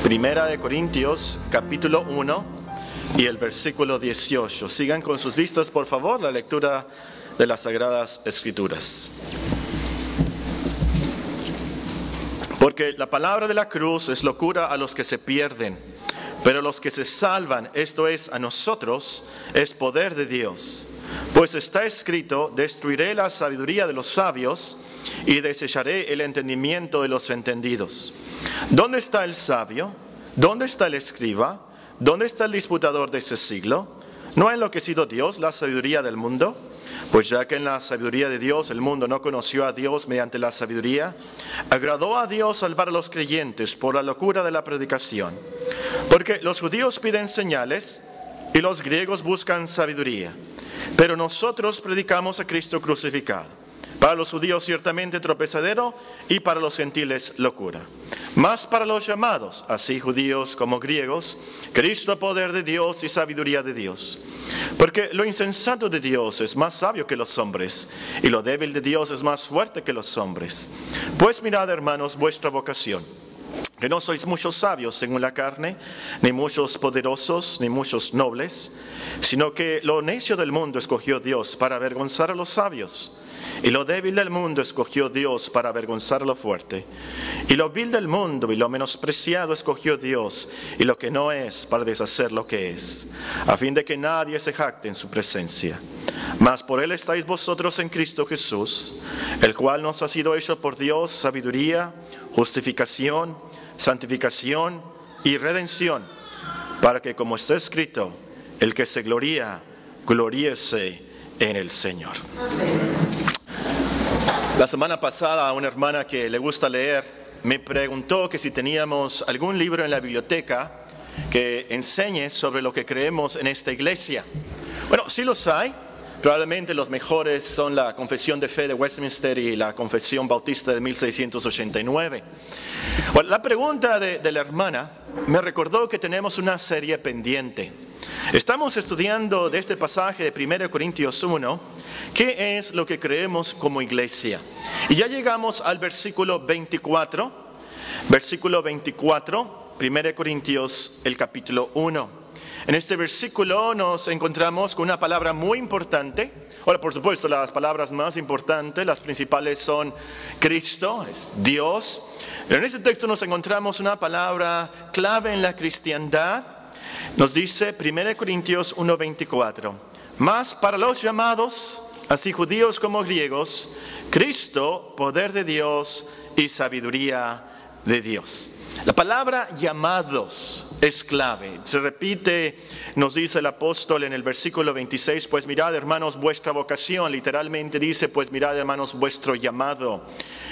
Primera de Corintios, capítulo 1 y el versículo 18. Sigan con sus vistas, por favor, la lectura de las Sagradas Escrituras. Porque la palabra de la cruz es locura a los que se pierden, pero los que se salvan, esto es, a nosotros, es poder de Dios. Pues está escrito: destruiré la sabiduría de los sabios y desecharé el entendimiento de los entendidos. ¿Dónde está el sabio? ¿Dónde está el escriba? ¿Dónde está el disputador de ese siglo? ¿No ha enloquecido Dios la sabiduría del mundo? Pues ya que en la sabiduría de Dios el mundo no conoció a Dios mediante la sabiduría, agradó a Dios salvar a los creyentes por la locura de la predicación. Porque los judíos piden señales y los griegos buscan sabiduría, pero nosotros predicamos a Cristo crucificado. Para los judíos ciertamente tropezadero y para los gentiles locura. Mas para los llamados, así judíos como griegos, Cristo poder de Dios y sabiduría de Dios. Porque lo insensato de Dios es más sabio que los hombres, y lo débil de Dios es más fuerte que los hombres. Pues mirad, hermanos, vuestra vocación, que no sois muchos sabios según la carne, ni muchos poderosos, ni muchos nobles, sino que lo necio del mundo escogió Dios para avergonzar a los sabios. Y lo débil del mundo escogió Dios para avergonzar a lo fuerte. Y lo vil del mundo y lo menospreciado escogió Dios, y lo que no es para deshacer lo que es, a fin de que nadie se jacte en su presencia. Mas por él estáis vosotros en Cristo Jesús, el cual nos ha sido hecho por Dios sabiduría, justificación, santificación y redención, para que, como está escrito, el que se gloría, gloríese en el Señor. La semana pasada una hermana que le gusta leer me preguntó que si teníamos algún libro en la biblioteca que enseñe sobre lo que creemos en esta iglesia. Bueno, sí los hay. Probablemente los mejores son la Confesión de Fe de Westminster y la Confesión Bautista de 1689. Bueno, la pregunta de la hermana me recordó que tenemos una serie pendiente. Estamos estudiando de este pasaje de 1 Corintios 1, qué es lo que creemos como iglesia. Y ya llegamos al versículo 24. Versículo 24, 1 Corintios, el capítulo 1. En este versículo nos encontramos con una palabra muy importante. Ahora, por supuesto, las palabras más importantes, las principales son Cristo, es Dios. Pero en este texto nos encontramos una palabra clave en la cristiandad. Nos dice 1 Corintios 1:24. Mas para los llamados, así judíos como griegos, Cristo, poder de Dios y sabiduría de Dios. La palabra llamados es clave. Se repite, nos dice el apóstol en el versículo 26, pues mirad, hermanos, vuestra vocación. Literalmente dice, pues mirad, hermanos, vuestro llamado.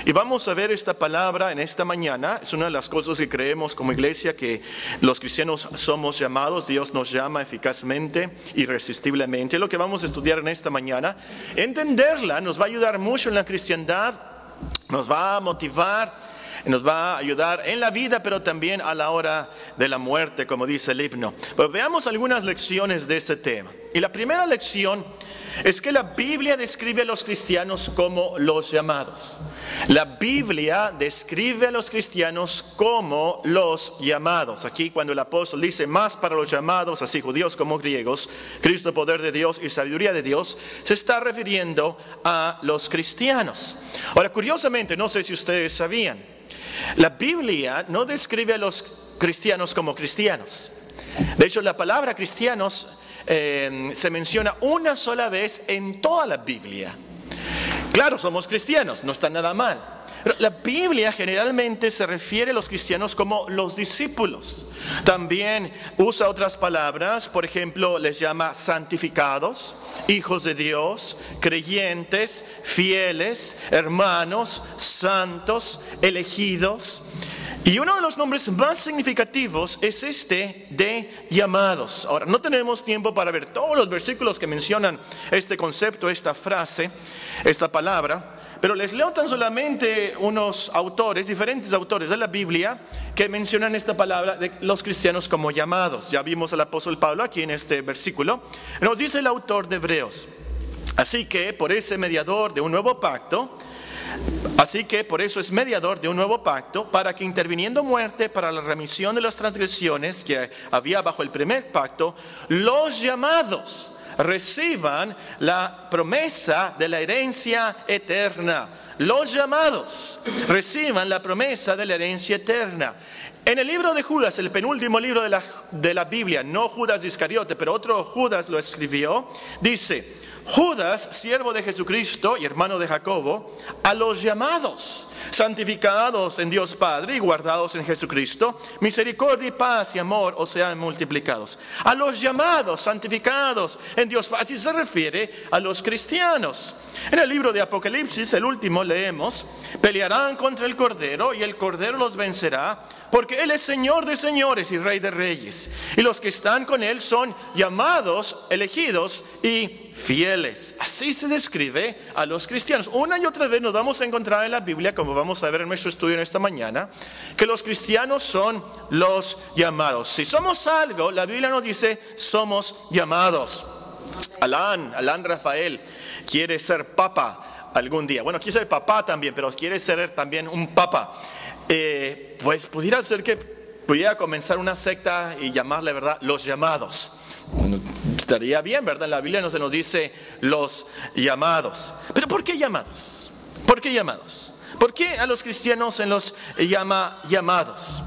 Y vamos a ver esta palabra en esta mañana. Es una de las cosas que creemos como iglesia, que los cristianos somos llamados. Dios nos llama eficazmente, irresistiblemente. Es lo que vamos a estudiar en esta mañana. Entenderla nos va a ayudar mucho en la cristiandad, nos va a motivar, nos va a ayudar en la vida, pero también a la hora de la muerte, como dice el himno. Pero veamos algunas lecciones de este tema. Y la primera lección es que la Biblia describe a los cristianos como los llamados. La Biblia describe a los cristianos como los llamados. Aquí cuando el apóstol dice, más para los llamados, así judíos como griegos, Cristo, poder de Dios y sabiduría de Dios, se está refiriendo a los cristianos. Ahora, curiosamente, no sé si ustedes sabían, la Biblia no describe a los cristianos como cristianos. De hecho, la palabra cristianos se menciona una sola vez en toda la Biblia. Claro, somos cristianos, no está nada mal. Pero la Biblia generalmente se refiere a los cristianos como los discípulos. También usa otras palabras, por ejemplo, les llama santificados, hijos de Dios, creyentes, fieles, hermanos, santos, elegidos. Y uno de los nombres más significativos es este de llamados. Ahora, no tenemos tiempo para ver todos los versículos que mencionan este concepto, esta frase, esta palabra, pero les leo tan solamente unos autores, diferentes autores de la Biblia, que mencionan esta palabra de los cristianos como llamados. Ya vimos al apóstol Pablo aquí en este versículo. Nos dice el autor de Hebreos: así que por ese mediador de un nuevo pacto, Así que por eso es mediador de un nuevo pacto, para que interviniendo muerte para la remisión de las transgresiones que había bajo el primer pacto, los llamados reciban la promesa de la herencia eterna. Los llamados reciban la promesa de la herencia eterna. En el libro de Judas, el penúltimo libro de la Biblia, no Judas Iscariote, pero otro Judas lo escribió, dice: Judas, siervo de Jesucristo y hermano de Jacobo, a los llamados, santificados en Dios Padre y guardados en Jesucristo, misericordia y paz y amor os sean multiplicados. A los llamados, santificados en Dios Padre, así se refiere a los cristianos. En el libro de Apocalipsis, el último, leemos: pelearán contra el Cordero y el Cordero los vencerá, porque Él es Señor de señores y Rey de reyes. Y los que están con Él son llamados, elegidos y fieles. Así se describe a los cristianos. Una y otra vez nos vamos a encontrar en la Biblia, como vamos a ver en nuestro estudio en esta mañana, que los cristianos son los llamados. Si somos algo, la Biblia nos dice: somos llamados. Alan Rafael quiere ser papa algún día. Bueno, quiere ser papá también, pero quiere ser también un papa. Pues pudiera ser que pudiera comenzar una secta y llamarle, ¿verdad?, los llamados. Estaría bien, ¿verdad? En la Biblia no se nos dice los llamados. Pero ¿por qué llamados? ¿Por qué llamados? ¿Por qué a los cristianos se los llama llamados?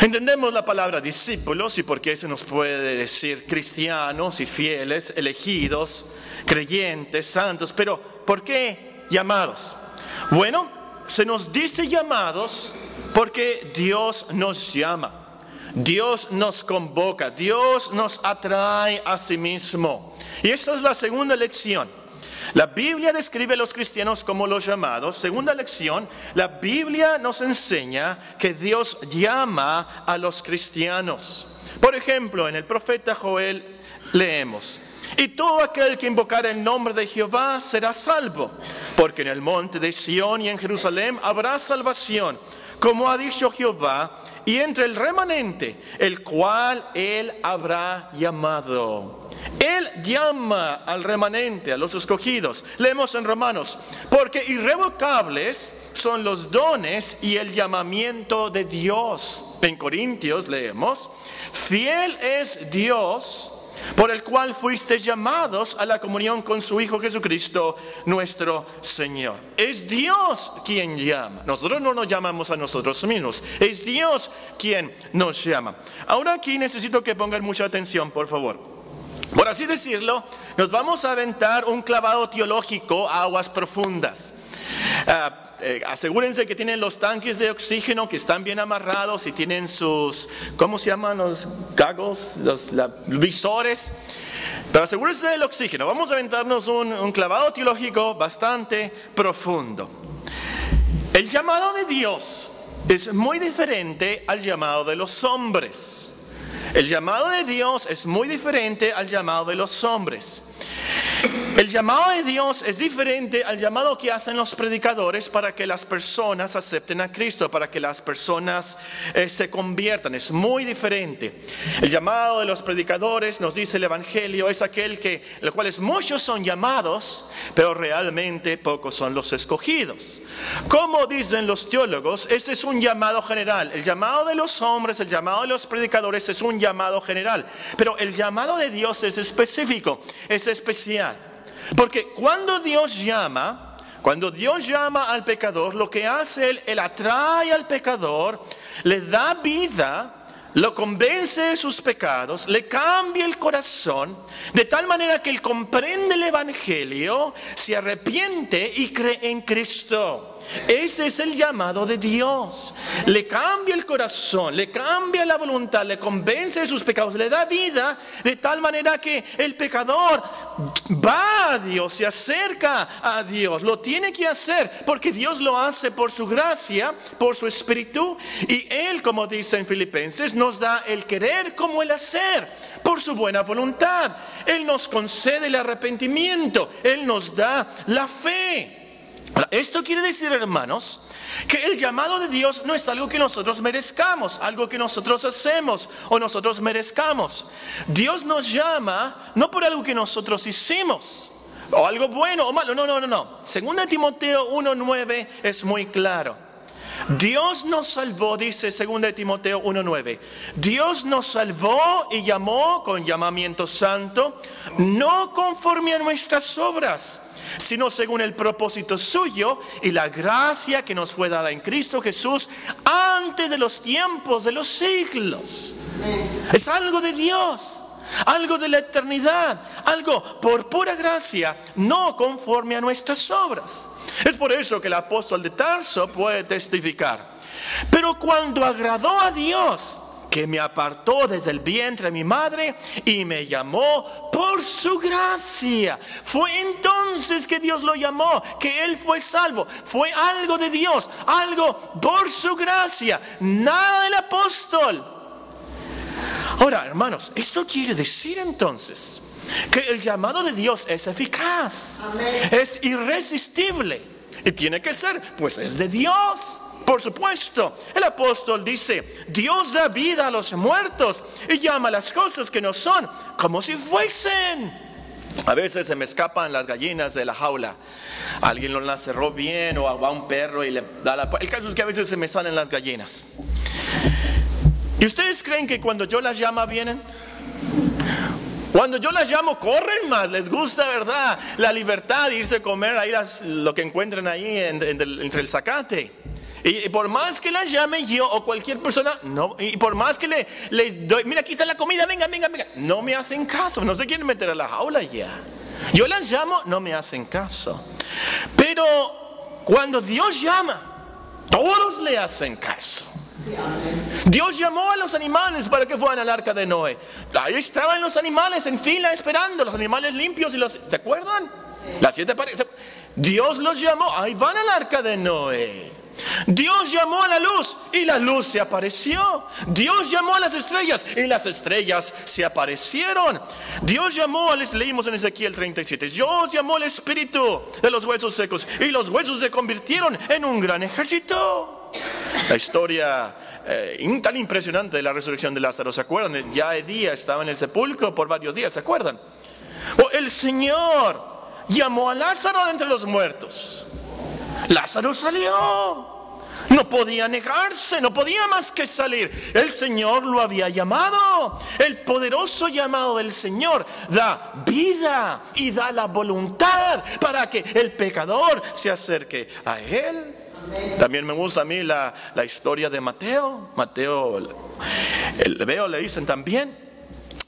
Entendemos la palabra discípulos y por qué se nos puede decir cristianos y fieles, elegidos, creyentes, santos. Pero ¿por qué llamados? Bueno, se nos dice llamados porque Dios nos llama, Dios nos convoca, Dios nos atrae a sí mismo. Y esa es la segunda lección. La Biblia describe a los cristianos como los llamados. Segunda lección, la Biblia nos enseña que Dios llama a los cristianos. Por ejemplo, en el profeta Joel leemos: y todo aquel que invocar el nombre de Jehová será salvo, porque en el monte de Sión y en Jerusalén habrá salvación, como ha dicho Jehová, y entre el remanente, el cual Él habrá llamado. Él llama al remanente, a los escogidos. Leemos en Romanos: porque irrevocables son los dones y el llamamiento de Dios. En Corintios leemos: fiel es Dios, por el cual fuisteis llamados a la comunión con su Hijo Jesucristo, nuestro Señor. Es Dios quien llama. Nosotros no nos llamamos a nosotros mismos. Es Dios quien nos llama. Ahora aquí necesito que pongan mucha atención, por favor. Por así decirlo, nos vamos a aventar un clavado teológico a aguas profundas. Asegúrense que tienen los tanques de oxígeno, que están bien amarrados, y tienen sus, ¿cómo se llaman? Los goggles, los visores. Pero asegúrense del oxígeno. Vamos a aventarnos un clavado teológico bastante profundo. El llamado de Dios es muy diferente al llamado de los hombres. El llamado de Dios es muy diferente al llamado de los hombres. El llamado de Dios es diferente al llamado que hacen los predicadores para que las personas acepten a Cristo, para que las personas se conviertan. Es muy diferente. El llamado de los predicadores, nos dice el Evangelio, es aquel los cuales muchos son llamados, pero realmente pocos son los escogidos. Como dicen los teólogos, ese es un llamado general. El llamado de los hombres, el llamado de los predicadores es un llamado general. Pero el llamado de Dios es específico, es especial. Porque cuando Dios llama al pecador, lo que hace Él atrae al pecador, le da vida, lo convence de sus pecados, le cambia el corazón, de tal manera que Él comprende el Evangelio, se arrepiente y cree en Cristo. Ese es el llamado de Dios. Le cambia el corazón, le cambia la voluntad, le convence de sus pecados, le da vida, de tal manera que el pecador va a Dios, se acerca a Dios. Lo tiene que hacer porque Dios lo hace por su gracia, por su espíritu. Y Él, como dice en Filipenses, nos da el querer como el hacer, por su buena voluntad. Él nos concede el arrepentimiento, Él nos da la fe. Esto quiere decir, hermanos, que el llamado de Dios no es algo que nosotros merezcamos, algo que nosotros hacemos o nosotros merezcamos. Dios nos llama no por algo que nosotros hicimos. o algo bueno o malo. No. 2 Timoteo 1:9 es muy claro. Dios nos salvó, dice 2 Timoteo 1:9. Dios nos salvó y llamó con llamamiento santo, no conforme a nuestras obras, sino según el propósito suyo y la gracia que nos fue dada en Cristo Jesús antes de los tiempos de los siglos. Es algo de Dios, algo de la eternidad, algo por pura gracia, no conforme a nuestras obras. Es por eso que el apóstol de Tarso puede testificar: pero cuando agradó a Dios, que me apartó desde el vientre de mi madre y me llamó por su gracia. Fue entonces que Dios lo llamó, que él fue salvo. Fue algo de Dios, algo por su gracia, nada del apóstol. Ahora, hermanos, esto quiere decir entonces que el llamado de Dios es eficaz. Amén. Es irresistible y tiene que ser, pues es de Dios. Por supuesto, el apóstol dice: Dios da vida a los muertos y llama las cosas que no son como si fuesen. A veces se me escapan las gallinas de la jaula. Alguien lo la cerró bien, o va un perro y le da la... El caso es que a veces se me salen las gallinas. ¿Y ustedes creen que cuando yo las llamo vienen? Cuando yo las llamo corren más, les gusta, ¿verdad? La libertad de irse a comer ahí lo que encuentren ahí entre el zacate. Y por más que las llame yo o cualquier persona, no, y por más que les doy, mira, aquí está la comida, venga, no me hacen caso, no se quieren meter a la jaula ya. Yo las llamo, no me hacen caso. Pero cuando Dios llama, todos le hacen caso. Dios llamó a los animales para que fueran al arca de Noé. Ahí estaban los animales en fila esperando, los animales limpios y ¿se acuerdan? Sí. Las 7 parejas. Dios los llamó, ahí van al arca de Noé. Dios llamó a la luz y la luz se apareció. Dios llamó a las estrellas y las estrellas se aparecieron. Dios llamó, les leímos en Ezequiel 37, Dios llamó al espíritu de los huesos secos y los huesos se convirtieron en un gran ejército. La historia tan impresionante de la resurrección de Lázaro, ¿se acuerdan? Ya Edía estaba en el sepulcro por varios días, ¿se acuerdan? El Señor llamó a Lázaro de entre los muertos. Lázaro salió, no podía negarse, no podía más que salir. El Señor lo había llamado. El poderoso llamado del Señor da vida y da la voluntad para que el pecador se acerque a Él. También me gusta a mí la historia de Mateo. Mateo, el Leveo le dicen también.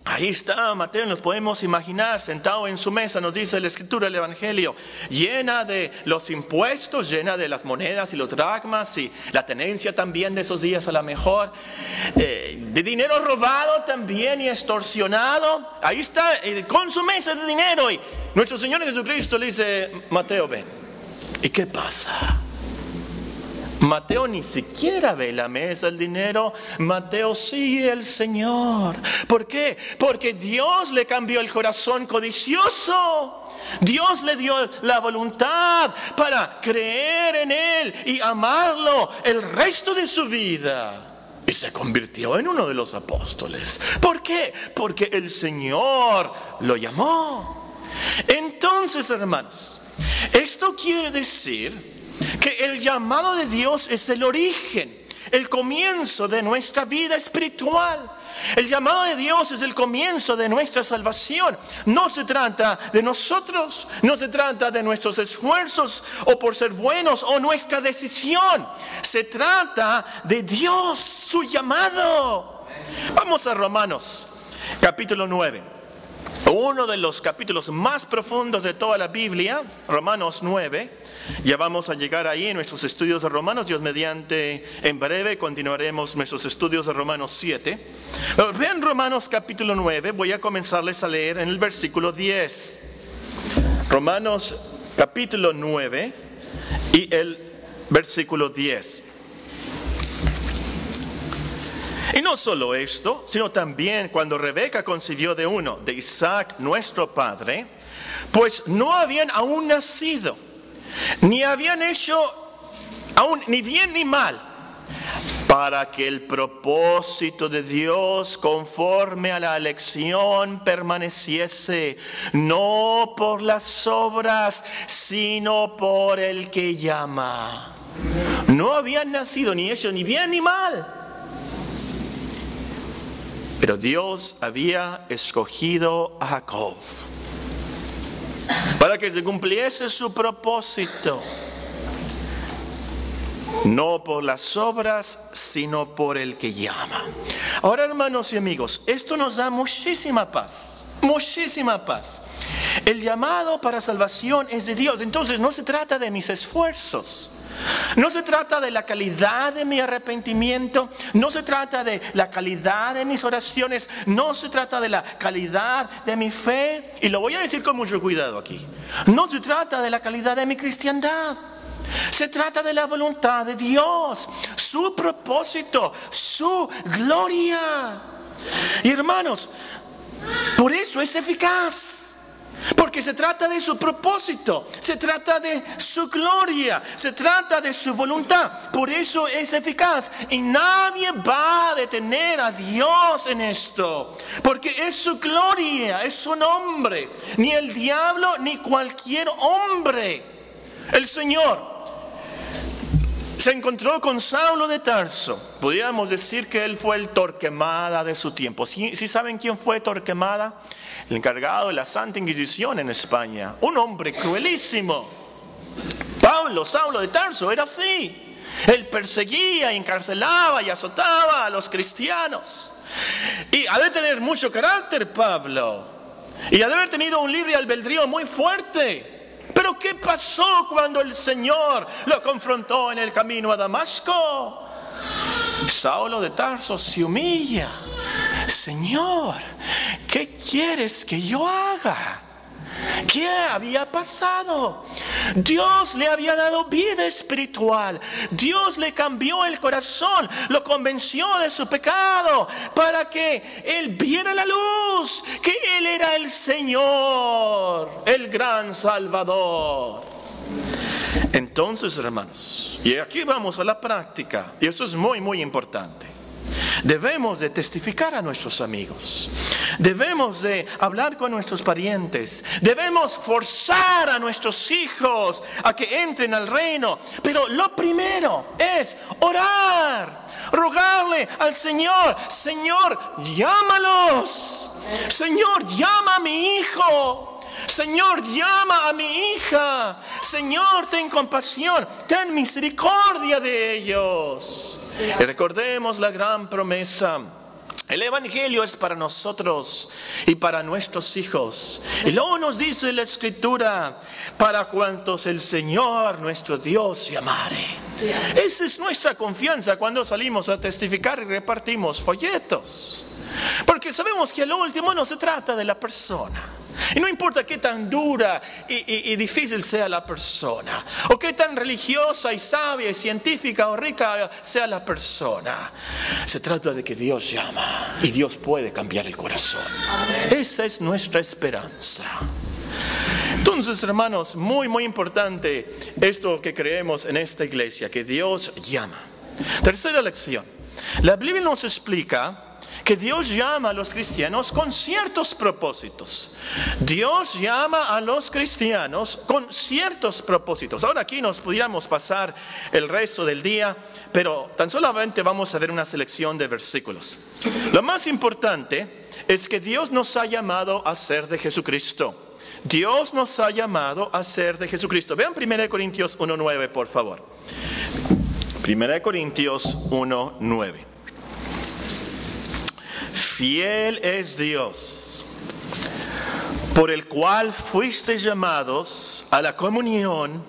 Ahí está Mateo, nos podemos imaginar sentado en su mesa, nos dice la escritura del Evangelio, llena de los impuestos, llena de las monedas y los dracmas y la tenencia también de esos días a la mejor, de dinero robado también y extorsionado. Ahí está con su mesa de dinero y nuestro Señor Jesucristo le dice: Mateo, ven. ¿Y qué pasa? Mateo ni siquiera ve la mesa, el dinero. Mateo sigue al Señor. ¿Por qué? Porque Dios le cambió el corazón codicioso. Dios le dio la voluntad para creer en Él y amarlo el resto de su vida. Y se convirtió en uno de los apóstoles. ¿Por qué? Porque el Señor lo llamó. Entonces, hermanos, esto quiere decir que el llamado de Dios es el origen, el comienzo de nuestra vida espiritual. El llamado de Dios es el comienzo de nuestra salvación. No se trata de nosotros, no se trata de nuestros esfuerzos o por ser buenos o nuestra decisión. Se trata de Dios, su llamado. Vamos a Romanos, capítulo 9. Uno de los capítulos más profundos de toda la Biblia, Romanos 9. Ya vamos a llegar ahí en nuestros estudios de Romanos. Dios mediante, en breve continuaremos nuestros estudios de Romanos 7. Pero vean Romanos capítulo 9, voy a comenzarles a leer en el versículo 10. Romanos capítulo 9 y el versículo 10. Y no solo esto, sino también cuando Rebeca concibió de uno, de Isaac nuestro padre, pues no habían aún nacido, ni habían hecho aún ni bien ni mal, para que el propósito de Dios conforme a la elección permaneciese, no por las obras, sino por el que llama. No habían nacido ni ellos ni bien ni mal, pero Dios había escogido a Jacob para que se cumpliese su propósito. No por las obras, sino por el que llama. Ahora, hermanos y amigos, esto nos da muchísima paz. Muchísima paz. El llamado para salvación es de Dios. Entonces no se trata de mis esfuerzos. No se trata de la calidad de mi arrepentimiento. No se trata de la calidad de mis oraciones. No se trata de la calidad de mi fe. Y lo voy a decir con mucho cuidado aquí. No se trata de la calidad de mi cristiandad. Se trata de la voluntad de Dios, su propósito, su gloria. Y hermanos, por eso es eficaz, porque se trata de su propósito, se trata de su gloria, se trata de su voluntad. Por eso es eficaz y nadie va a detener a Dios en esto, porque es su gloria, es su nombre. Ni el diablo ni cualquier hombre. El Señor se encontró con Saulo de Tarso. Podríamos decir que él fue el Torquemada de su tiempo. ¿Sí saben quién fue Torquemada? El encargado de la Santa Inquisición en España. Un hombre cruelísimo. Saulo de Tarso era así. Él perseguía, encarcelaba y azotaba a los cristianos. Y ha de tener mucho carácter Pablo. Y ha de haber tenido un libre albedrío muy fuerte. Pero ¿qué pasó cuando el Señor lo confrontó en el camino a Damasco? Saulo de Tarso se humilla. Señor, ¿qué quieres que yo haga? ¿Qué había pasado? Dios le había dado vida espiritual. Dios le cambió el corazón, lo convenció de su pecado para que él viera la luz, que él era el Señor, el gran Salvador. Entonces, hermanos, y aquí vamos a la práctica, y esto es muy, muy importante. Debemos de testificar a nuestros amigos. Debemos de hablar con nuestros parientes. Debemos forzar a nuestros hijos a que entren al reino. Pero lo primero es orar, rogarle al Señor: Señor, llámalos. Señor, llama a mi hijo. Señor, llama a mi hija. Señor, ten compasión, ten misericordia de ellos. Y recordemos la gran promesa. El Evangelio es para nosotros y para nuestros hijos. Y luego nos dice la Escritura: para cuantos el Señor nuestro Dios llamare. Sí. Esa es nuestra confianza cuando salimos a testificar y repartimos folletos. Porque sabemos que al último no se trata de la persona. Y no importa qué tan dura y difícil sea la persona, o qué tan religiosa y sabia y científica o rica sea la persona. Se trata de que Dios llama y Dios puede cambiar el corazón. Esa es nuestra esperanza. Entonces, hermanos, muy, muy importante esto que creemos en esta iglesia, que Dios llama. Tercera lección. La Biblia nos explica que Dios llama a los cristianos con ciertos propósitos. Dios llama a los cristianos con ciertos propósitos. Ahora aquí nos pudiéramos pasar el resto del día, pero tan solamente vamos a ver una selección de versículos. Lo más importante es que Dios nos ha llamado a ser de Jesucristo. Dios nos ha llamado a ser de Jesucristo. Vean 1 Corintios 1:9, por favor. 1 Corintios 1:9. Fiel es Dios, por el cual fuisteis llamados a la comunión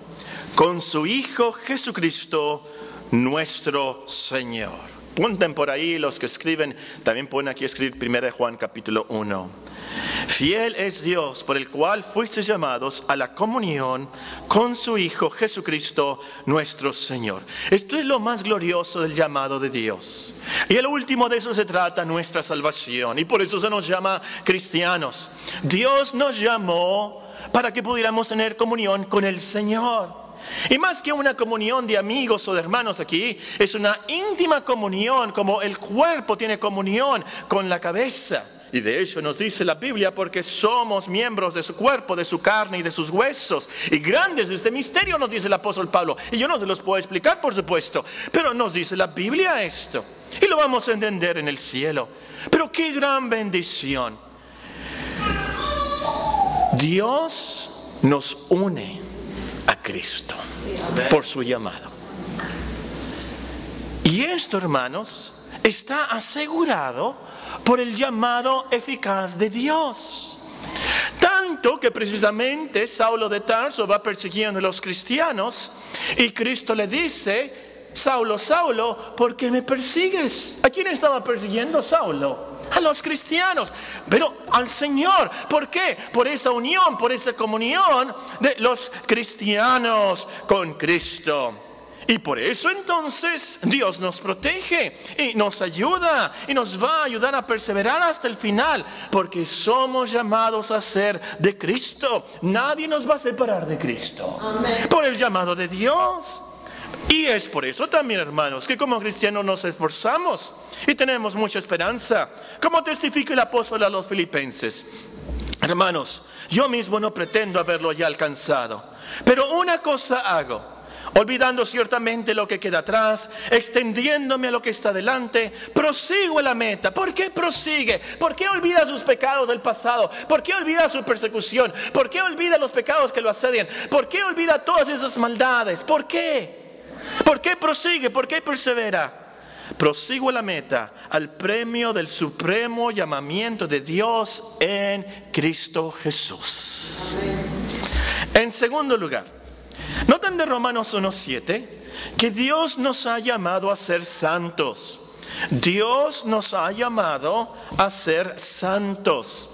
con su Hijo Jesucristo, nuestro Señor. Punten por ahí los que escriben, también pueden aquí escribir 1 Juan capítulo 1. Fiel es Dios, por el cual fuisteis llamados a la comunión con su Hijo Jesucristo, nuestro Señor. Esto es lo más glorioso del llamado de Dios. Y el último de eso se trata nuestra salvación. Y por eso se nos llama cristianos. Dios nos llamó para que pudiéramos tener comunión con el Señor. Y más que una comunión de amigos o de hermanos aquí, es una íntima comunión, como el cuerpo tiene comunión con la cabeza. Y de hecho nos dice la Biblia, porque somos miembros de su cuerpo, de su carne y de sus huesos. Y grande es este misterio, nos dice el apóstol Pablo. Y yo no se los puedo explicar, por supuesto, pero nos dice la Biblia esto. Y lo vamos a entender en el cielo. Pero qué gran bendición. Dios nos une a Cristo por su llamado. Y esto, hermanos, está asegurado por el llamado eficaz de Dios. Tanto que precisamente Saulo de Tarso va persiguiendo a los cristianos y Cristo le dice: Saulo, Saulo, ¿por qué me persigues? ¿A quién estaba persiguiendo Saulo? A los cristianos, pero al Señor. ¿Por qué? Por esa unión, por esa comunión de los cristianos con Cristo. Y por eso entonces Dios nos protege y nos ayuda y nos va a ayudar a perseverar hasta el final, porque somos llamados a ser de Cristo. Nadie nos va a separar de Cristo. Amén. Por el llamado de Dios. Y es por eso también, hermanos, que como cristianos nos esforzamos y tenemos mucha esperanza, como testifica el apóstol a los filipenses. Hermanos, yo mismo no pretendo haberlo ya alcanzado, pero una cosa hago, olvidando ciertamente lo que queda atrás, extendiéndome a lo que está delante, prosigo a la meta. ¿Por qué prosigue? ¿Por qué olvida sus pecados del pasado? ¿Por qué olvida su persecución? ¿Por qué olvida los pecados que lo asedian? ¿Por qué olvida todas esas maldades? ¿Por qué? ¿Por qué prosigue? ¿Por qué persevera? Prosigo a la meta, al premio del supremo llamamiento de Dios en Cristo Jesús. En segundo lugar, noten de Romanos 1:7 que Dios nos ha llamado a ser santos. Dios nos ha llamado a ser santos.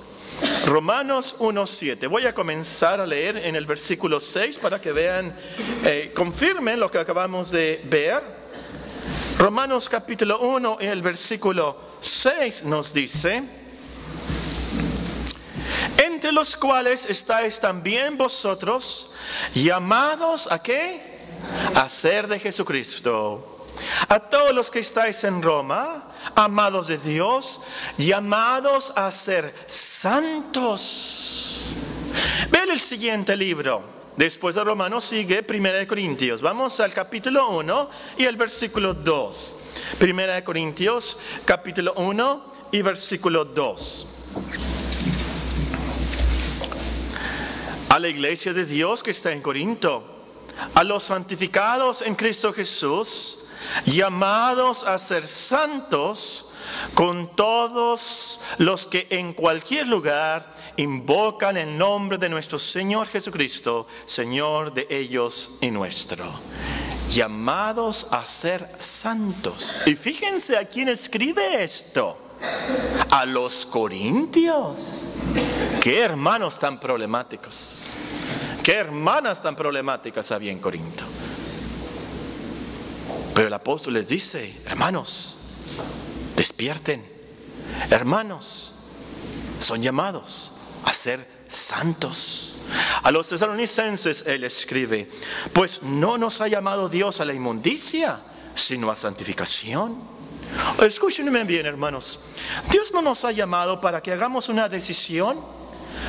Romanos 1:7. Voy a comenzar a leer en el versículo 6 para que vean, confirmen lo que acabamos de ver. Romanos capítulo 1 y el versículo 6 nos dice: entre los cuales estáis también vosotros, llamados ¿a qué? A ser de Jesucristo. A todos los que estáis en Roma, amados de Dios, llamados a ser santos. Vean el siguiente libro. Después de Romanos sigue 1 Corintios. Vamos al capítulo 1 y el versículo 2. 1 Corintios, capítulo 1 y versículo 2. A la iglesia de Dios que está en Corinto, a los santificados en Cristo Jesús, llamados a ser santos, con todos los que en cualquier lugar invocan el nombre de nuestro Señor Jesucristo, Señor de ellos y nuestro. Llamados a ser santos. Y fíjense a quién escribe esto: a los corintios. Qué hermanos tan problemáticos, qué hermanas tan problemáticas había en Corinto. Pero el apóstol les dice: hermanos, despierten. Hermanos, son llamados a ser santos. A los tesalonicenses él escribe: pues no nos ha llamado Dios a la inmundicia, sino a santificación. Escúchenme bien, hermanos. Dios no nos ha llamado para que hagamos una decisión,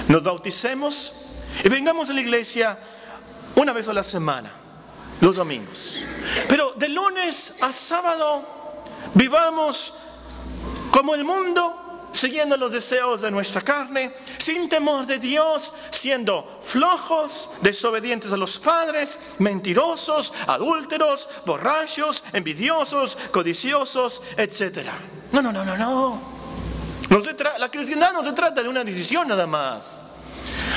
nos bauticemos y vengamos a la iglesia una vez a la semana, los domingos. Pero de lunes a sábado vivamos como el mundo, siguiendo los deseos de nuestra carne, sin temor de Dios, siendo flojos, desobedientes a los padres, mentirosos, adúlteros, borrachos, envidiosos, codiciosos, etc. No. La cristiandad no se trata de una decisión nada más.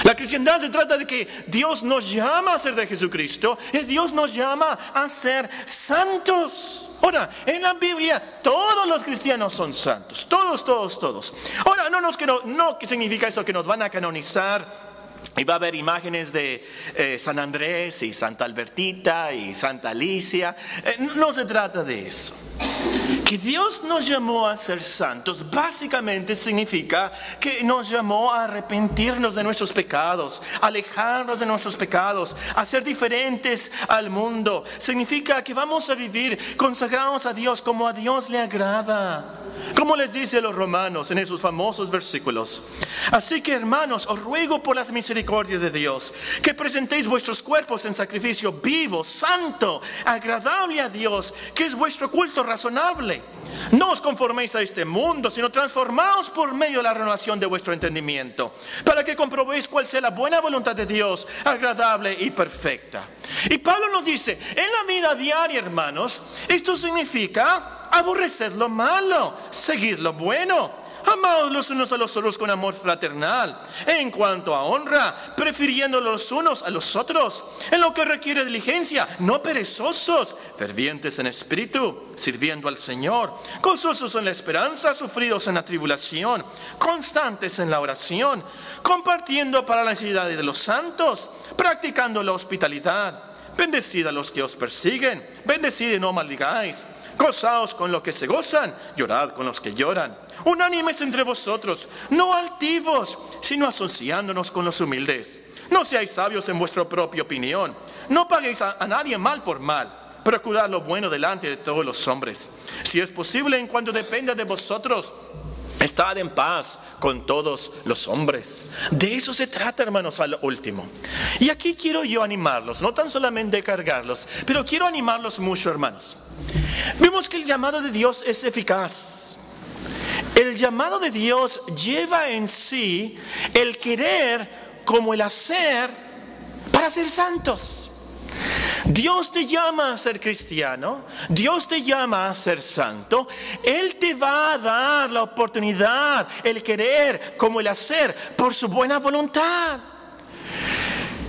La cristiandad se trata de que Dios nos llama a ser de Jesucristo y Dios nos llama a ser santos. Ahora, en la Biblia todos los cristianos son santos, todos. Ahora, no significa eso que nos van a canonizar y va a haber imágenes de San Andrés y Santa Albertita y Santa Alicia. No se trata de eso. Que Dios nos llamó a ser santos básicamente significa que nos llamó a arrepentirnos de nuestros pecados, alejarnos de nuestros pecados, a ser diferentes al mundo. Significa que vamos a vivir consagrados a Dios como a Dios le agrada. Como les dice a los romanos en esos famosos versículos. Así que, hermanos, os ruego por las misericordias de Dios que presentéis vuestros cuerpos en sacrificio vivo, santo, agradable a Dios, que es vuestro culto razonable. No os conforméis a este mundo, sino transformaos por medio de la renovación de vuestro entendimiento, para que comprobéis cuál sea la buena voluntad de Dios, agradable y perfecta. Y Pablo nos dice, en la vida diaria, hermanos, esto significa aborrecer lo malo, seguir lo bueno. Amaos los unos a los otros con amor fraternal. En cuanto a honra, prefiriendo los unos a los otros. En lo que requiere diligencia, no perezosos, fervientes en espíritu, sirviendo al Señor, gozosos en la esperanza, sufridos en la tribulación, constantes en la oración, compartiendo para la necesidad de los santos, practicando la hospitalidad. Bendecid a los que os persiguen, bendecid y no maldigáis. Gozaos con los que se gozan, llorad con los que lloran. Unánimes entre vosotros, no altivos, sino asociándonos con los humildes. No seáis sabios en vuestra propia opinión. No paguéis a nadie mal por mal. Procurad lo bueno delante de todos los hombres. Si es posible, en cuanto dependa de vosotros, estad en paz con todos los hombres. De eso se trata, hermanos, al último. Y aquí quiero yo animarlos, no tan solamente cargarlos, pero quiero animarlos mucho, hermanos. Vemos que el llamado de Dios es eficaz. El llamado de Dios lleva en sí el querer como el hacer para ser santos. Dios te llama a ser cristiano, Dios te llama a ser santo. Él te va a dar la oportunidad, el querer como el hacer por su buena voluntad.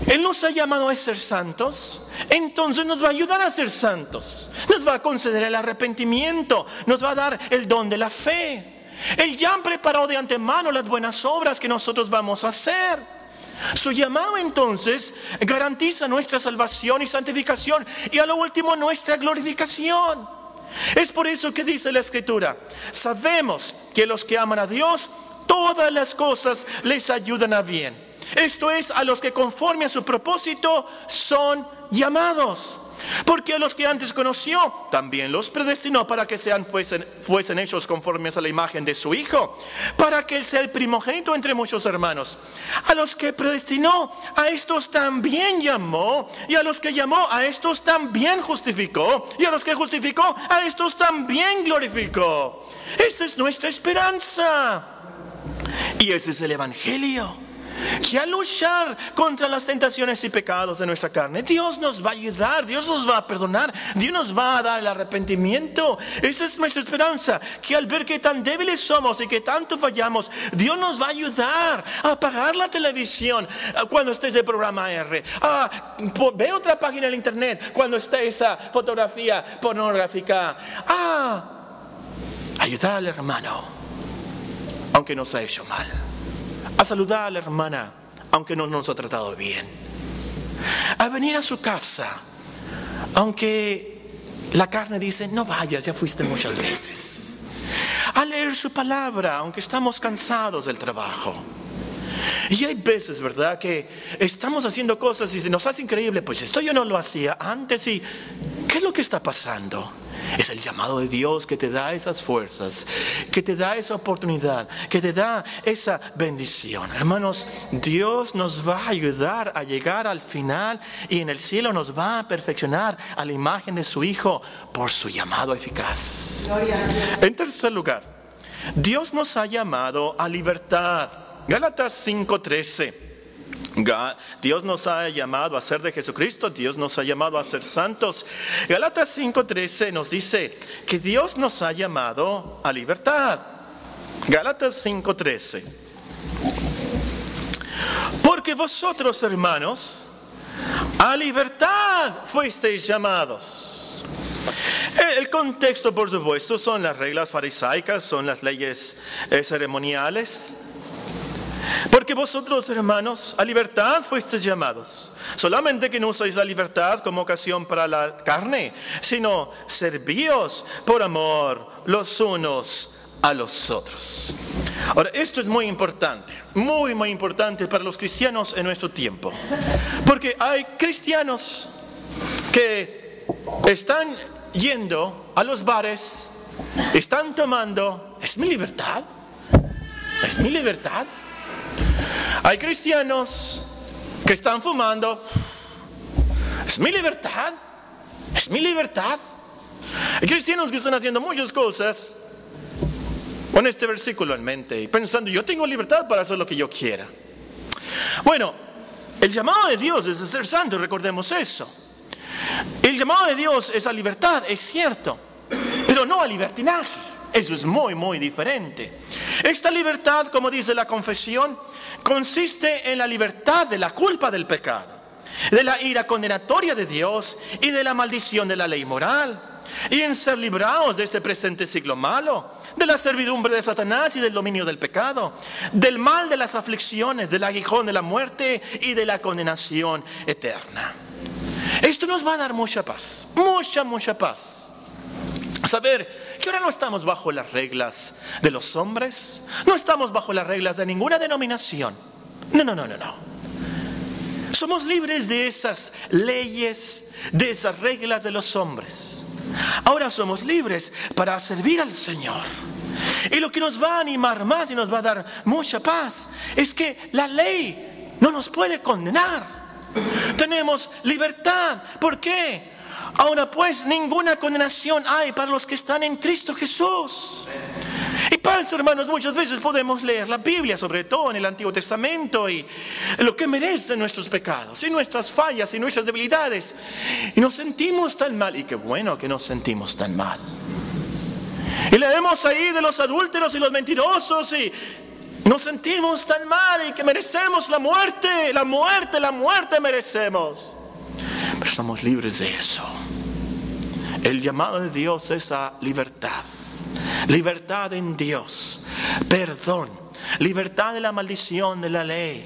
Él nos ha llamado a ser santos. Entonces nos va a ayudar a ser santos. Nos va a conceder el arrepentimiento. Nos va a dar el don de la fe. Él ya preparó de antemano las buenas obras que nosotros vamos a hacer. Su llamado entonces garantiza nuestra salvación y santificación y a lo último nuestra glorificación. Es por eso que dice la Escritura: sabemos que los que aman a Dios, todas las cosas les ayudan a bien. Esto es, a los que conforme a su propósito son llamados. Porque a los que antes conoció, también los predestinó para que fuesen hechos conformes a la imagen de su Hijo, para que Él sea el primogénito entre muchos hermanos. A los que predestinó, a estos también llamó, y a los que llamó, a estos también justificó, y a los que justificó, a estos también glorificó. Esa es nuestra esperanza. Y ese es el Evangelio. Que al luchar contra las tentaciones y pecados de nuestra carne, Dios nos va a ayudar, Dios nos va a perdonar, Dios nos va a dar el arrepentimiento. Esa es nuestra esperanza, que al ver que tan débiles somos y que tanto fallamos, Dios nos va a ayudar a apagar la televisión cuando esté ese programa R, a ver otra página en internet cuando esté esa fotografía pornográfica, a ayudar al hermano aunque nos ha hecho mal, a saludar a la hermana aunque no nos ha tratado bien, a venir a su casa aunque la carne dice no vayas, ya fuiste muchas veces, a leer su palabra aunque estamos cansados del trabajo. Y hay veces, ¿verdad?, que estamos haciendo cosas y se nos hace increíble, pues esto yo no lo hacía antes. ¿Y qué es lo que está pasando? Es el llamado de Dios que te da esas fuerzas, que te da esa oportunidad, que te da esa bendición. Hermanos, Dios nos va a ayudar a llegar al final y en el cielo nos va a perfeccionar a la imagen de su Hijo por su llamado eficaz. En tercer lugar, Dios nos ha llamado a libertad. Gálatas 5:13. Dios nos ha llamado a ser de Jesucristo, Dios nos ha llamado a ser santos. Gálatas 5:13 nos dice que Dios nos ha llamado a libertad. Gálatas 5:13. Porque vosotros, hermanos, a libertad fuisteis llamados. El contexto, por supuesto, son las reglas farisaicas, son las leyes ceremoniales. Porque vosotros, hermanos, a libertad fuisteis llamados. Solamente que no uséis la libertad como ocasión para la carne, sino servíos por amor los unos a los otros. Ahora, esto es muy importante, muy, muy importante para los cristianos en nuestro tiempo. Porque hay cristianos que están yendo a los bares, están tomando. ¿Es mi libertad? ¿Es mi libertad? Hay cristianos que están fumando. ¿Es mi libertad? ¿Es mi libertad? Hay cristianos que están haciendo muchas cosas con este versículo en mente y pensando, yo tengo libertad para hacer lo que yo quiera. Bueno, el llamado de Dios es a ser santo, recordemos eso. El llamado de Dios es a libertad, es cierto, pero no a libertinaje. Eso es muy, muy diferente. Esta libertad, como dice la confesión, consiste en la libertad de la culpa del pecado, de la ira condenatoria de Dios y de la maldición de la ley moral, y en ser librados de este presente siglo malo, de la servidumbre de Satanás y del dominio del pecado, del mal de las aflicciones, del aguijón de la muerte y de la condenación eterna. Esto nos va a dar mucha paz, mucha paz. Saber que ahora no estamos bajo las reglas de los hombres, no estamos bajo las reglas de ninguna denominación. No. Somos libres de esas leyes, de esas reglas de los hombres. Ahora somos libres para servir al Señor. Y lo que nos va a animar más y nos va a dar mucha paz es que la ley no nos puede condenar. Tenemos libertad. ¿Por qué? Ahora pues ninguna condenación hay para los que están en Cristo Jesús. Y pasa, hermanos, muchas veces podemos leer la Biblia, sobre todo en el Antiguo Testamento, y lo que merecen nuestros pecados, y nuestras fallas, y nuestras debilidades. Y nos sentimos tan mal, y qué bueno que nos sentimos tan mal. Y leemos ahí de los adúlteros y los mentirosos, y nos sentimos tan mal, y que merecemos la muerte merecemos. Pero somos libres de eso. El llamado de Dios es a libertad. Libertad en Dios. Perdón. Libertad de la maldición de la ley.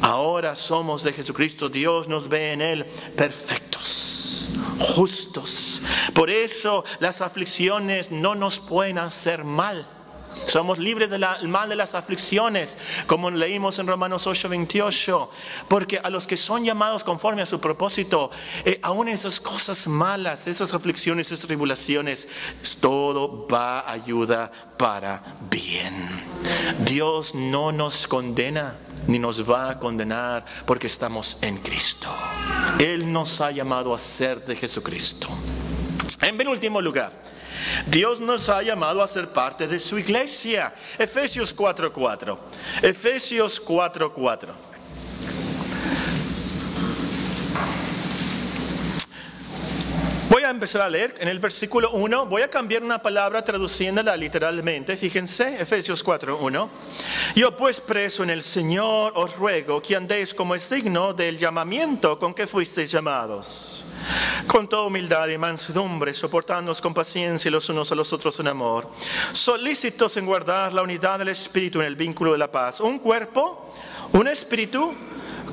Ahora somos de Jesucristo. Dios nos ve en Él perfectos, justos. Por eso las aflicciones no nos pueden hacer mal. Somos libres del mal de las aflicciones, como leímos en Romanos 8:28, porque a los que son llamados conforme a su propósito, aún esas cosas malas, esas aflicciones, esas tribulaciones, todo va a ayuda para bien. Dios no nos condena ni nos va a condenar porque estamos en Cristo. Él nos ha llamado a ser de Jesucristo. En penúltimo lugar, Dios nos ha llamado a ser parte de su iglesia. Efesios 4:4. Efesios 4:4. Voy a empezar a leer en el versículo 1. Voy a cambiar una palabra traduciéndola literalmente. Fíjense, Efesios 4:1. Yo pues preso en el Señor os ruego que andéis como es digno del llamamiento con que fuisteis llamados, con toda humildad y mansedumbre, soportándonos con paciencia los unos a los otros en amor, solícitos en guardar la unidad del Espíritu en el vínculo de la paz. Un cuerpo, un espíritu,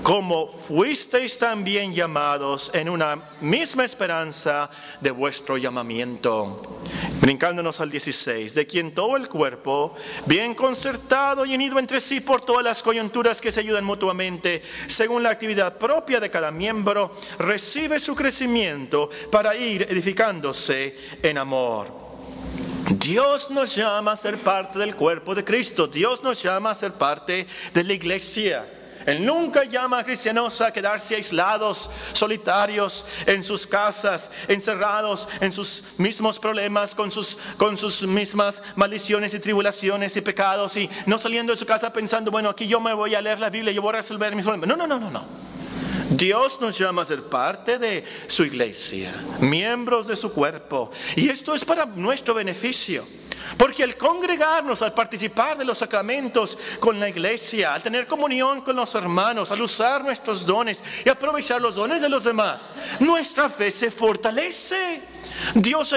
como fuisteis también llamados en una misma esperanza de vuestro llamamiento. Brincándonos al 16, de quien todo el cuerpo, bien concertado y unido entre sí por todas las coyunturas que se ayudan mutuamente, según la actividad propia de cada miembro, recibe su crecimiento para ir edificándose en amor. Dios nos llama a ser parte del cuerpo de Cristo. Dios nos llama a ser parte de la iglesia. Él nunca llama a cristianos a quedarse aislados, solitarios, en sus casas, encerrados en sus mismos problemas, con sus mismas maldiciones y tribulaciones y pecados, y no saliendo de su casa pensando, bueno, aquí yo me voy a leer la Biblia, yo voy a resolver mis problemas. No. Dios nos llama a ser parte de su iglesia, miembros de su cuerpo, y esto es para nuestro beneficio. Porque al congregarnos, al participar de los sacramentos con la iglesia, al tener comunión con los hermanos, al usar nuestros dones y aprovechar los dones de los demás, nuestra fe se fortalece. Dios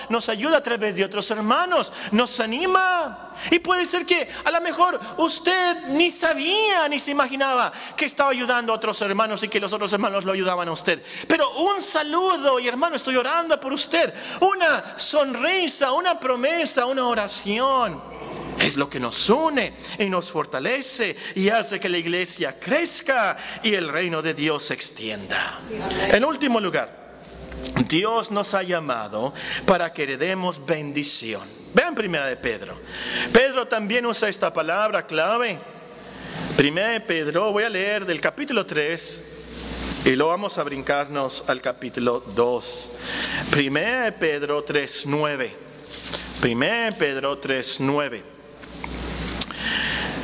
nos ayuda a través de otros hermanos, nos anima. Y puede ser que a lo mejor usted ni sabía, ni se imaginaba que estaba ayudando a otros hermanos y que los otros hermanos lo ayudaban a usted. Pero un saludo, y hermano, estoy orando por usted. Una sonrisa, una promesa, una oración. Es lo que nos une y nos fortalece y hace que la iglesia crezca y el reino de Dios se extienda. En último lugar, Dios nos ha llamado para que heredemos bendición. Vean primera de Pedro. Pedro también usa esta palabra clave. Primera de Pedro, voy a leer del capítulo 3 y luego vamos a brincarnos al capítulo 2. Primera de Pedro 3:9. Primera de Pedro 3:9.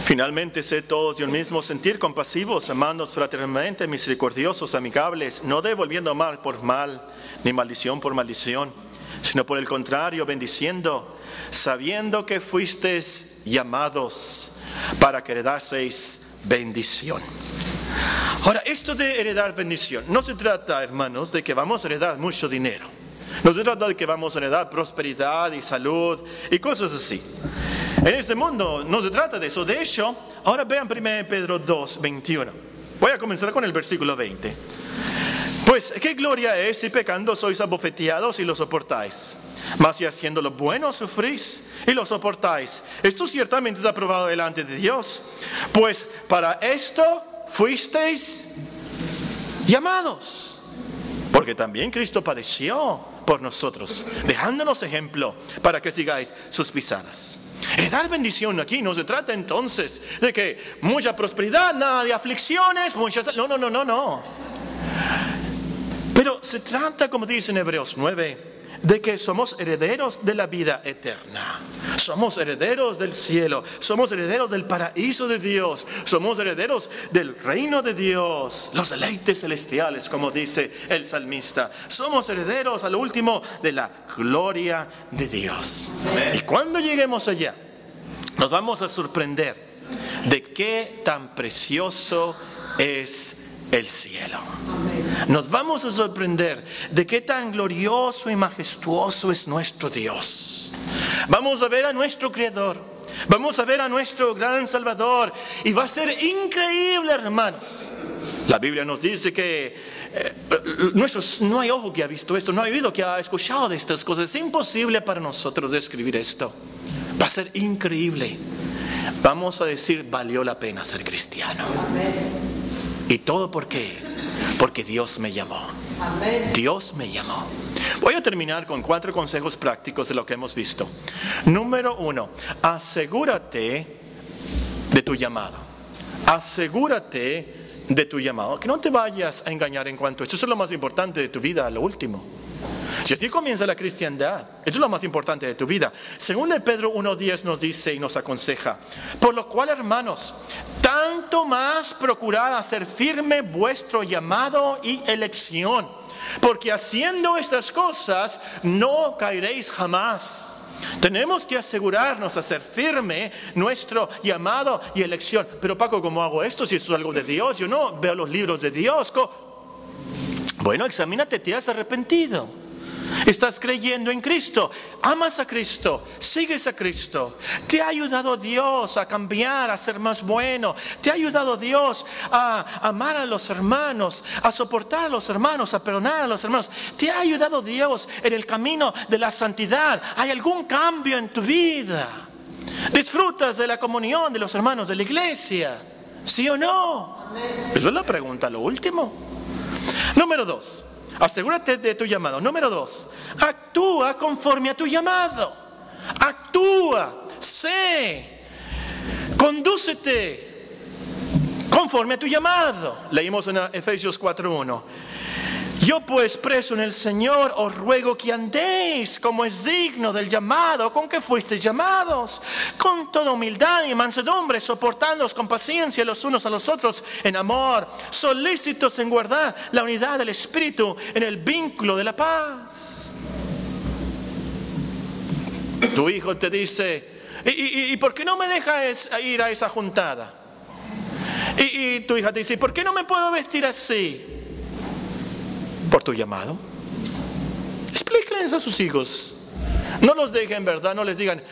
Finalmente, sed todos de un mismo sentir, compasivos, amándoos fraternalmente, misericordiosos, amigables, no devolviendo mal por mal, ni maldición por maldición, sino por el contrario, bendiciendo, sabiendo que fuisteis llamados para que heredaseis bendición. Ahora, esto de heredar bendición, no se trata, hermanos, de que vamos a heredar mucho dinero. No se trata de que vamos a heredar prosperidad y salud y cosas así. En este mundo no se trata de eso. De hecho, ahora vean 1 Pedro 2:21. Voy a comenzar con el versículo 20. Pues, ¿qué gloria es si pecando sois abofeteados y lo soportáis? Mas si haciendo lo bueno sufrís y lo soportáis, esto ciertamente es aprobado delante de Dios. Pues para esto fuisteis llamados. Porque también Cristo padeció por nosotros, dejándonos ejemplo para que sigáis sus pisadas. Heredar bendición aquí no se trata entonces de que mucha prosperidad, nada de aflicciones, muchas... No. Pero se trata, como dice en Hebreos 9, de que somos herederos de la vida eterna. Somos herederos del cielo, somos herederos del paraíso de Dios, somos herederos del reino de Dios, los deleites celestiales, como dice el salmista. Somos herederos al último de la gloria de Dios. Amén. Y cuando lleguemos allá, nos vamos a sorprender de qué tan precioso es el cielo. Nos vamos a sorprender de qué tan glorioso y majestuoso es nuestro Dios. Vamos a ver a nuestro Creador, vamos a ver a nuestro gran Salvador, y va a ser increíble, hermanos. La Biblia nos dice que no hay ojo que ha visto esto, no hay oído que ha escuchado de estas cosas. Es imposible para nosotros describir esto. Va a ser increíble. Vamos a decir, valió la pena ser cristiano. ¿Y todo por qué? Porque Dios me llamó. Dios me llamó. Voy a terminar con 4 consejos prácticos de lo que hemos visto. Número 1, asegúrate de tu llamado. Asegúrate de tu llamado. Que no te vayas a engañar en cuanto a esto. Eso es lo más importante de tu vida, lo último. Si así comienza la cristiandad, esto es lo más importante de tu vida. Según el Pedro 1:10 nos dice y nos aconseja: por lo cual, hermanos, tanto más procurad hacer firme vuestro llamado y elección, porque haciendo estas cosas no caeréis jamás. Tenemos que asegurarnos a hacer firme nuestro llamado y elección. Pero Paco, ¿cómo hago esto si esto es algo de Dios? Yo no veo los libros de Dios. Bueno, examínate, ¿te has arrepentido? Estás creyendo en Cristo, amas a Cristo, sigues a Cristo. Te ha ayudado Dios a cambiar, a ser más bueno. Te ha ayudado Dios a amar a los hermanos, a soportar a los hermanos, a perdonar a los hermanos. Te ha ayudado Dios en el camino de la santidad. ¿Hay algún cambio en tu vida? ¿Disfrutas de la comunión de los hermanos de la iglesia? ¿Sí o no? Amén. Esa es la pregunta, lo último. Número 2. Asegúrate de tu llamado. Número 2, actúa conforme a tu llamado. Actúa, sé, condúcete conforme a tu llamado. Leímos en Efesios 4:1. Yo pues, preso en el Señor, os ruego que andéis como es digno del llamado con que fuisteis llamados, con toda humildad y mansedumbre, soportándoos con paciencia los unos a los otros en amor, solícitos en guardar la unidad del Espíritu en el vínculo de la paz. Tu hijo te dice: ¿y por qué no me dejas ir a esa juntada? Y tu hija te dice: ¿por qué no me puedo vestir así? Por tu llamado. Explíquenles a sus hijos. No los dejen, ¿verdad? No les digan,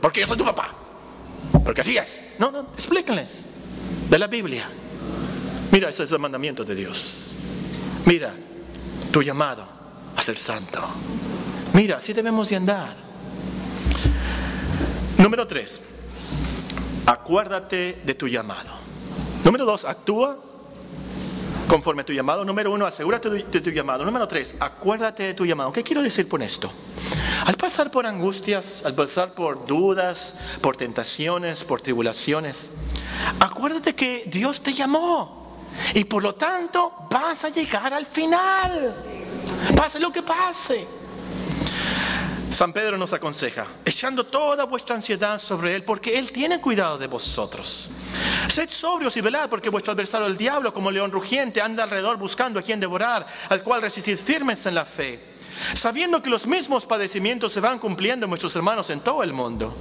porque yo soy tu papá, porque así es. No, explíquenles de la Biblia. Mira, ese es el mandamiento de Dios. Mira, tu llamado a ser santo. Mira, así debemos de andar. Número 3, acuérdate de tu llamado. Número 2, actúa conforme a tu llamado. Número 1, asegúrate de tu llamado. Número 3, acuérdate de tu llamado. ¿Qué quiero decir con esto? Al pasar por angustias, al pasar por dudas, por tentaciones, por tribulaciones, acuérdate que Dios te llamó y por lo tanto vas a llegar al final, pase lo que pase. San Pedro nos aconseja, echando toda vuestra ansiedad sobre Él, porque Él tiene cuidado de vosotros. Sed sobrios y velad, porque vuestro adversario el diablo, como león rugiente, anda alrededor buscando a quien devorar, al cual resistid firmes en la fe, sabiendo que los mismos padecimientos se van cumpliendo en vuestros hermanos en todo el mundo.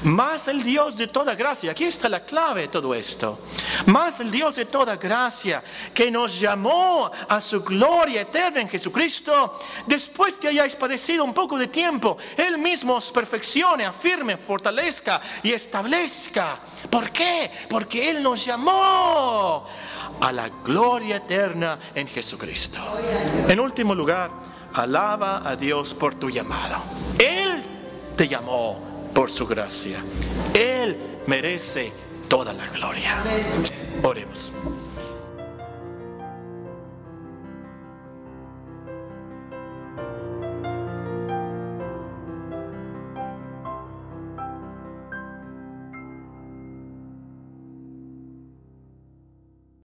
Mas el Dios de toda gracia, aquí está la clave de todo esto, mas el Dios de toda gracia, que nos llamó a su gloria eterna en Jesucristo, después que hayáis padecido un poco de tiempo, Él mismo os perfeccione, afirme, fortalezca y establezca. ¿Por qué? Porque Él nos llamó a la gloria eterna en Jesucristo. En último lugar, alaba a Dios por tu llamado. Él te llamó por su gracia. Él merece toda la gloria. Oremos.